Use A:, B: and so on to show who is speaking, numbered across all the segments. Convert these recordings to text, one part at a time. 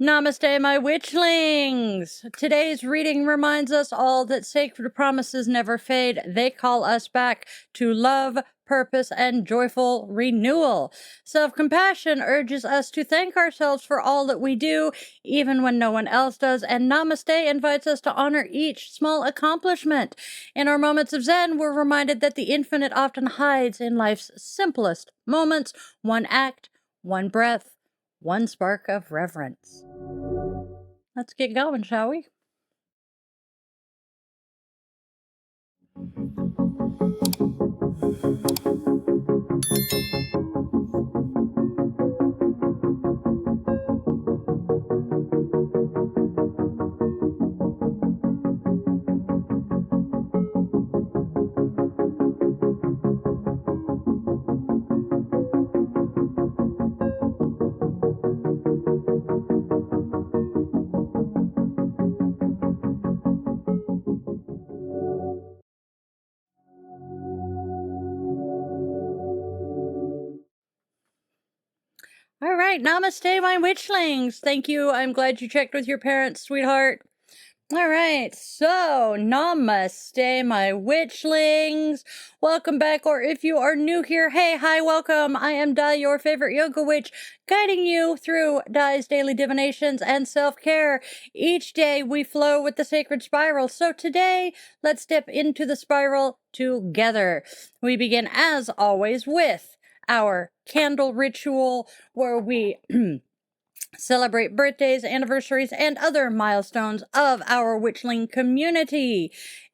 A: Namaste, my witchlings! Today's reading reminds us all that sacred promises never fade. They call us back to love, purpose, and joyful renewal. Self-compassion urges us to thank ourselves for all that we do, even when no one else does, and Namaste invites us to honor each small accomplishment. In our moments of Zen, we're reminded that the infinite often hides in life's simplest moments, one act, one breath, one spark of reverence. Let's get going, shall we? All right, namaste, my witchlings. Thank you. I'm glad you checked with your parents, sweetheart. All right, so namaste, my witchlings. Welcome back, or if you are new here, hey, hi, welcome. I am Di, your favorite yoga witch, guiding you through Di's Daily Divinations and Self-Care. Each day we flow with the sacred spiral, so today let's step into the spiral together. We begin, as always, with our candle ritual, where we celebrate birthdays, anniversaries, and other milestones of our witchling community.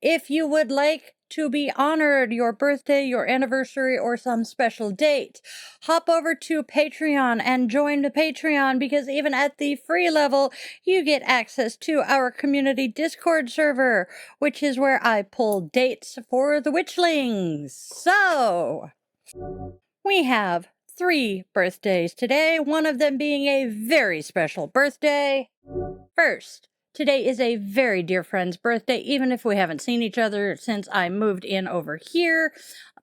A: If you would like to be honored, your birthday, your anniversary, or some special date, hop over to Patreon and join the Patreon, because even at the free level, you get access to our community Discord server, which is where I pull dates for the witchlings. So, we have 3 birthdays today, one of them being a very special birthday. First, today is a very dear friend's birthday, even if we haven't seen each other since I moved in over here.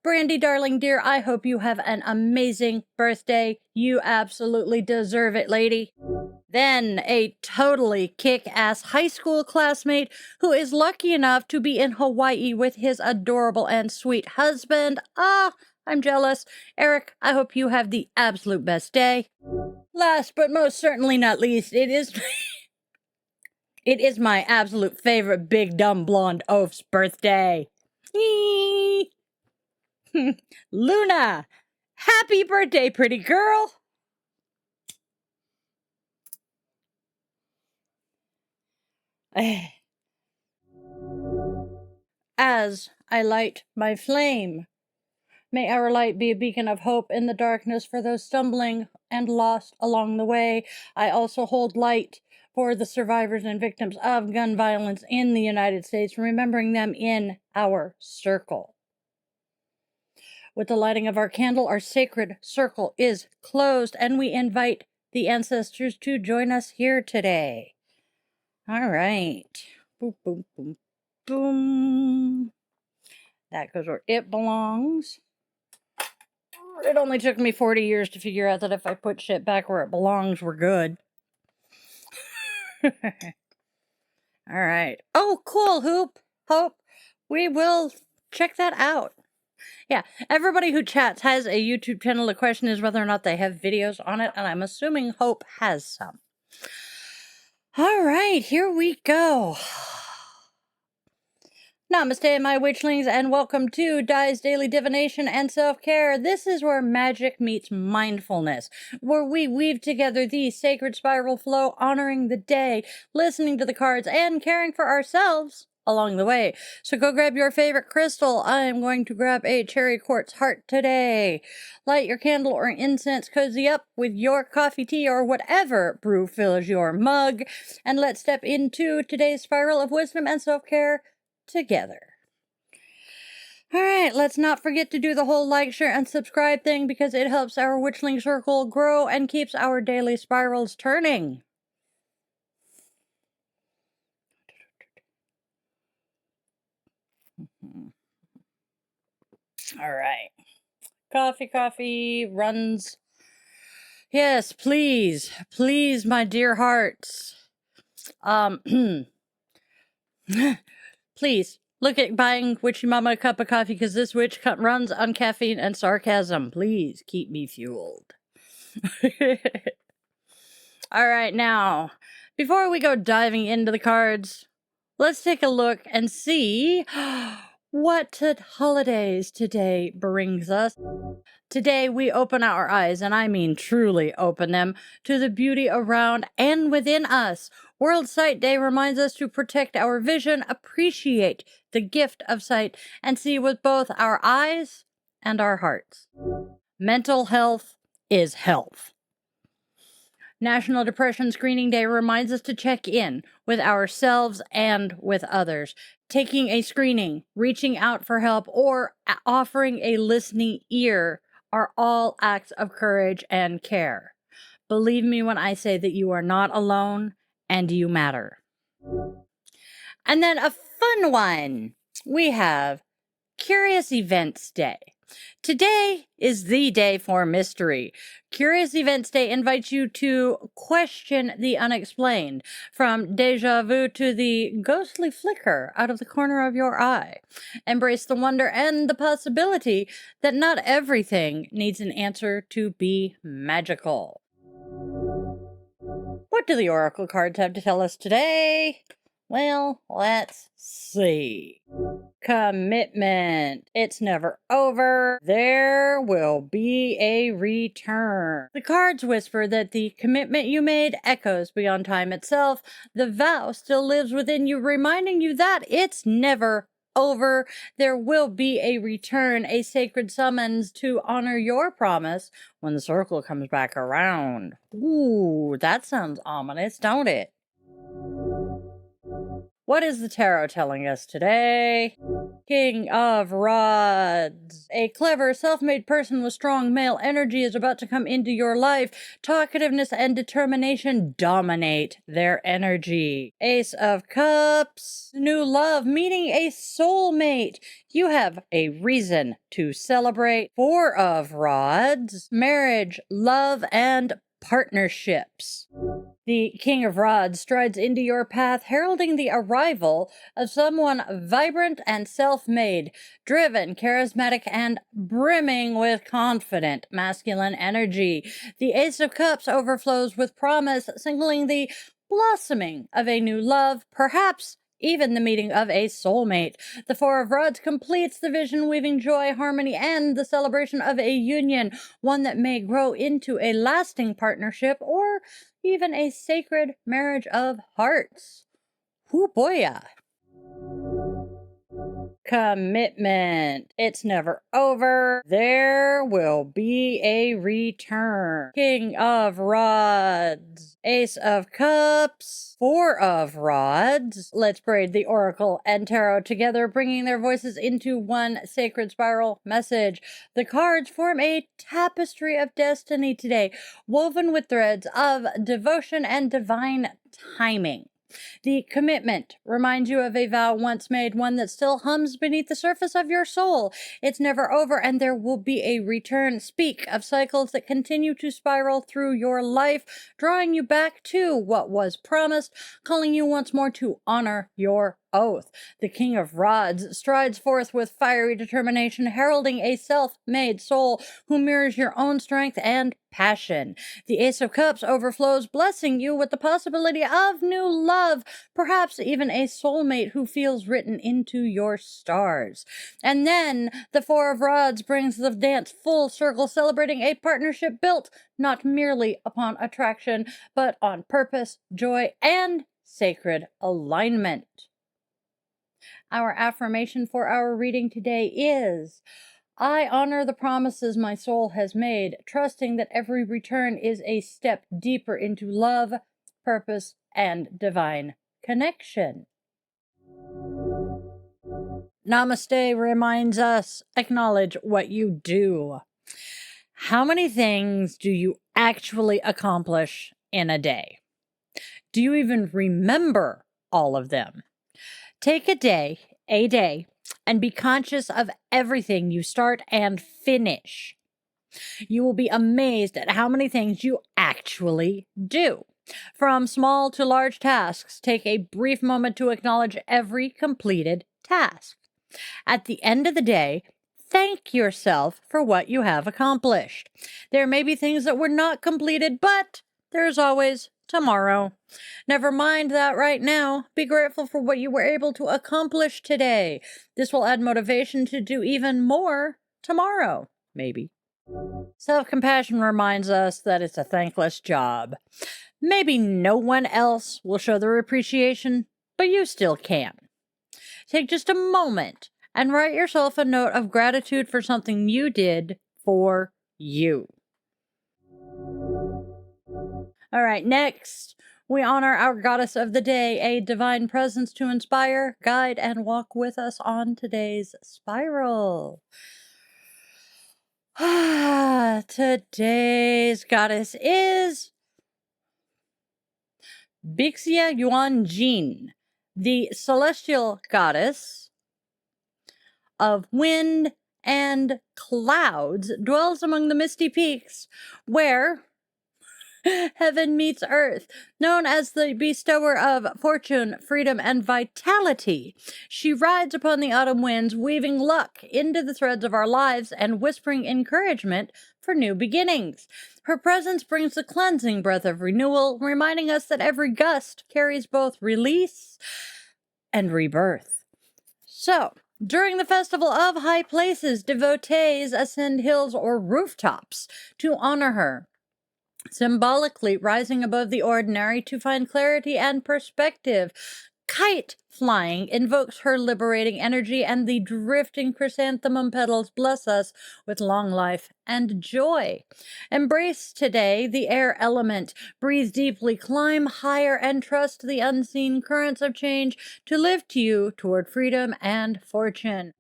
A: Brandy, darling dear, I hope you have an amazing birthday. You absolutely deserve it, lady. Then, a totally kick-ass high school classmate who is lucky enough to be in Hawaii with his adorable and sweet husband. I'm jealous. Eric, I hope you have the absolute best day. Last but most certainly not least, it is my absolute favorite big dumb blonde oaf's birthday. Luna, happy birthday, pretty girl. As I light my flame, may our light be a beacon of hope in the darkness for those stumbling and lost along the way. I also hold light for the survivors and victims of gun violence in the United States, remembering them in our circle. With the lighting of our candle, our sacred circle is closed, and we invite the ancestors to join us here today. All right. Boom, boom, boom, boom. That goes where it belongs. It only took me 40 years to figure out that if I put shit back where it belongs, we're good. All right. Oh, cool, Hope. We will check that out. Yeah, everybody who chats has a YouTube channel. The question is whether or not they have videos on it, and I'm assuming Hope has some. All right, here we go. Namaste, my witchlings, and welcome to Di's Daily Divination and Self-Care. This is where magic meets mindfulness, where we weave together the sacred spiral flow, honoring the day, listening to the cards, and caring for ourselves along the way. So go grab your favorite crystal. I am going to grab a cherry quartz heart today. Light your candle or incense, cozy up with your coffee, tea, or whatever brew fills your mug, and let's step into today's spiral of wisdom and self-care together. All right, let's not forget to do the whole like, share, and subscribe thing, because it helps our witchling circle grow and keeps our daily spirals turning. All right. Coffee runs Yes, please. Please, my dear hearts. Please look at buying Witchy Mama a cup of coffee because this witch runs on caffeine and sarcasm. Please keep me fueled. All right, now, before we go diving into the cards, let's take a look and see what holidays today brings us. Today, we open our eyes, and I mean truly open them, to the beauty around and within us. World Sight Day reminds us to protect our vision, appreciate the gift of sight, and see with both our eyes and our hearts. Mental health is health. National Depression Screening Day reminds us to check in with ourselves and with others. Taking a screening, reaching out for help, or offering a listening ear are all acts of courage and care. Believe me when I say that you are not alone and you matter. And then a fun one. We have Curious Events Day. Today is the day for mystery. Curious Events Day invites you to question the unexplained, from deja vu to the ghostly flicker out of the corner of your eye. Embrace the wonder and the possibility that not everything needs an answer to be magical. What do the Oracle cards have to tell us today? Well, let's see. Commitment. It's never over. There will be a return. The cards whisper that the commitment you made echoes beyond time itself. The vow still lives within you, reminding you that it's never over. There will be a return, a sacred summons to honor your promise when the circle comes back around. Ooh, that sounds ominous, don't it? What is the tarot telling us today? King of Rods. A clever, self-made person with strong male energy is about to come into your life. Talkativeness and determination dominate their energy. Ace of Cups. New love, meeting a soulmate. You have a reason to celebrate. Four of Rods. Marriage, love, and partnerships. The King of Rods strides into your path, heralding the arrival of someone vibrant and self-made, driven, charismatic, and brimming with confident masculine energy. The Ace of Cups overflows with promise, signaling the blossoming of a new love, perhaps even the meeting of a soulmate. The Four of Rods completes the vision, weaving joy, harmony, and the celebration of a union, one that may grow into a lasting partnership or even a sacred marriage of hearts. Hoo boya. Commitment. It's never over. There will be a return. King of Rods. Ace of Cups. Four of Rods. Let's braid the Oracle and Tarot together, bringing their voices into one sacred spiral message. The cards form a tapestry of destiny today, woven with threads of devotion and divine timing. The commitment reminds you of a vow once made, one that still hums beneath the surface of your soul. It's never over, and there will be a return. Speak of cycles that continue to spiral through your life, drawing you back to what was promised, calling you once more to honor your oath. The King of Rods strides forth with fiery determination, heralding a self-made soul who mirrors your own strength and passion. The Ace of Cups overflows, blessing you with the possibility of new love, perhaps even a soulmate who feels written into your stars. And then the Four of Rods brings the dance full circle, celebrating a partnership built not merely upon attraction, but on purpose, joy, and sacred alignment. Our affirmation for our reading today is: I honor the promises my soul has made, trusting that every return is a step deeper into love, purpose, and divine connection. Namaste reminds us, acknowledge what you do. How many things do you actually accomplish in a day? Do you even remember all of them? Take a day, and be conscious of everything you start and finish. You will be amazed at how many things you actually do. From small to large tasks, take a brief moment to acknowledge every completed task. At the end of the day, thank yourself for what you have accomplished. There may be things that were not completed, but there's always tomorrow. Never mind that right now. Be grateful for what you were able to accomplish today. This will add motivation to do even more tomorrow, maybe. Self-compassion reminds us that it's a thankless job. Maybe no one else will show their appreciation, but you still can. Take just a moment and write yourself a note of gratitude for something you did for you. All right, next, we honor our goddess of the day, a divine presence to inspire, guide, and walk with us on today's spiral. Today's goddess is Bixia Yuan Jin, the celestial goddess of wind and clouds, dwells among the misty peaks where heaven meets earth. Known as the bestower of fortune, freedom, and vitality, she rides upon the autumn winds, weaving luck into the threads of our lives and whispering encouragement for new beginnings. Her presence brings the cleansing breath of renewal, reminding us that every gust carries both release and rebirth. So, during the Festival of High Places, devotees ascend hills or rooftops to honor her, symbolically rising above the ordinary to find clarity and perspective. Kite flying invokes her liberating energy, and the drifting chrysanthemum petals bless us with long life and joy. Embrace today the air element. Breathe deeply, climb higher, and trust the unseen currents of change to lift you toward freedom and fortune.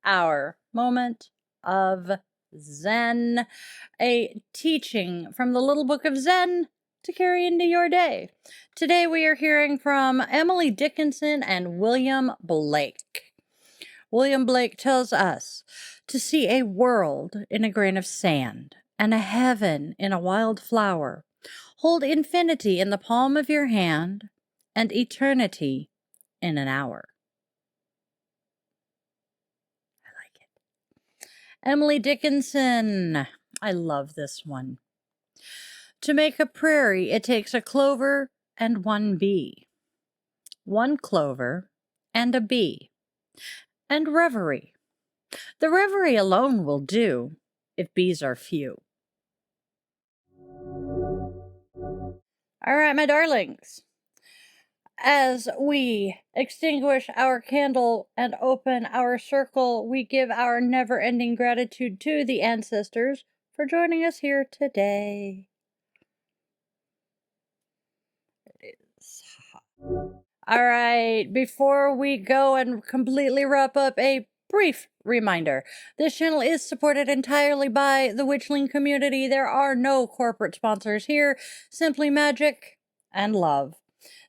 A: Our moment of Zen, a teaching from the Little Book of Zen to carry into your day. Today we are hearing from Emily Dickinson and William Blake. William Blake tells us to see a world in a grain of sand and a heaven in a wild flower. Hold infinity in the palm of your hand and eternity in an hour. Emily Dickinson. I love this one. To make a prairie, it takes a clover and one bee. One clover and a bee. And reverie. The reverie alone will do if bees are few. All right, my darlings. As we extinguish our candle and open our circle, we give our never-ending gratitude to the ancestors for joining us here today. All right, before we go and completely wrap up, a brief reminder. This channel is supported entirely by the Witchling community. There are no corporate sponsors here, simply magic and love.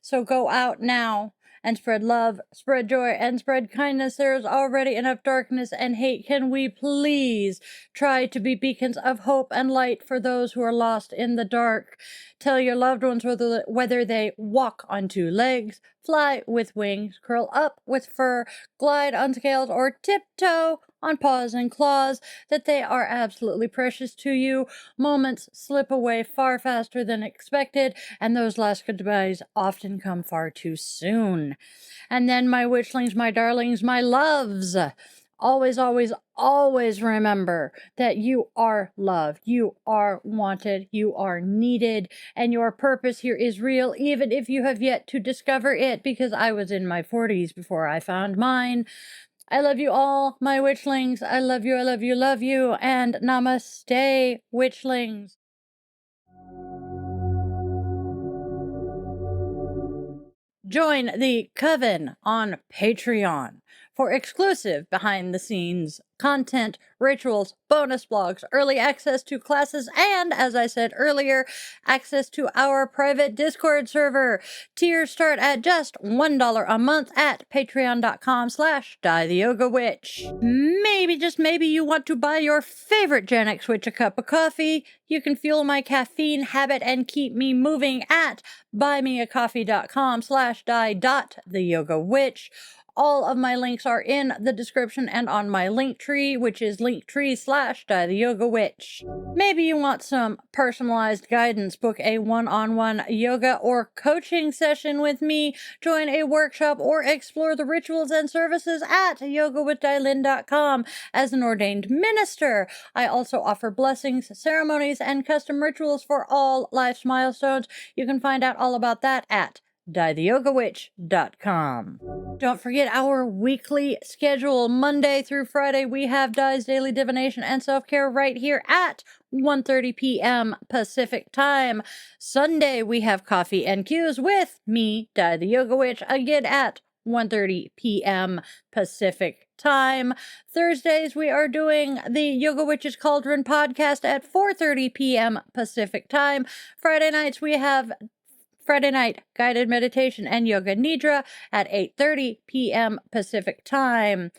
A: So go out now and spread love, spread joy, and spread kindness. There is already enough darkness and hate. Can we please try to be beacons of hope and light for those who are lost in the dark? Tell your loved ones whether they walk on two legs, fly with wings, curl up with fur, glide on scales, or tiptoe on paws and claws, that they are absolutely precious to you. Moments slip away far faster than expected, and those last goodbyes often come far too soon. And then, my witchlings, my darlings, my loves, always, always, always remember that you are loved, you are wanted, you are needed, and your purpose here is real, even if you have yet to discover it, because I was in my 40s before I found mine. I love you all, my witchlings. I love you, I love you, love you, and namaste, witchlings. Join the Coven on Patreon for exclusive behind-the-scenes content, rituals, bonus blogs, early access to classes, and, as I said earlier, access to our private Discord server. Tiers start at just $1 a month at patreon.com/DieTheYogaWitch. maybe, just maybe, you want to buy your favorite Gen X witch a cup of coffee, you can fuel my caffeine habit and keep me moving at buymeacoffee.com/die.theyogawitch. All of my links are in the description and on my link tree, which is linktree/die-the-yoga-witch. Maybe you want some personalized guidance, book a one-on-one yoga or coaching session with me, join a workshop, or explore the rituals and services at yogawithdylin.com. As an ordained minister, I also offer blessings, ceremonies, and custom rituals for all life's milestones. You can find out all about that at dietheyogawitch.com. Don't forget our weekly schedule. Monday through Friday, we have Di's Daily Divination and Self-Care right here at 1:30 p.m. Pacific Time. Sunday, we have Coffee and Cues with me, Di the Yoga Witch, again at 1:30 p.m. Pacific Time. Thursdays, we are doing the Yoga Witch's Cauldron podcast at 4:30 p.m. Pacific Time. Friday nights, we have Friday night guided meditation and yoga nidra at 8:30 p.m. Pacific Time.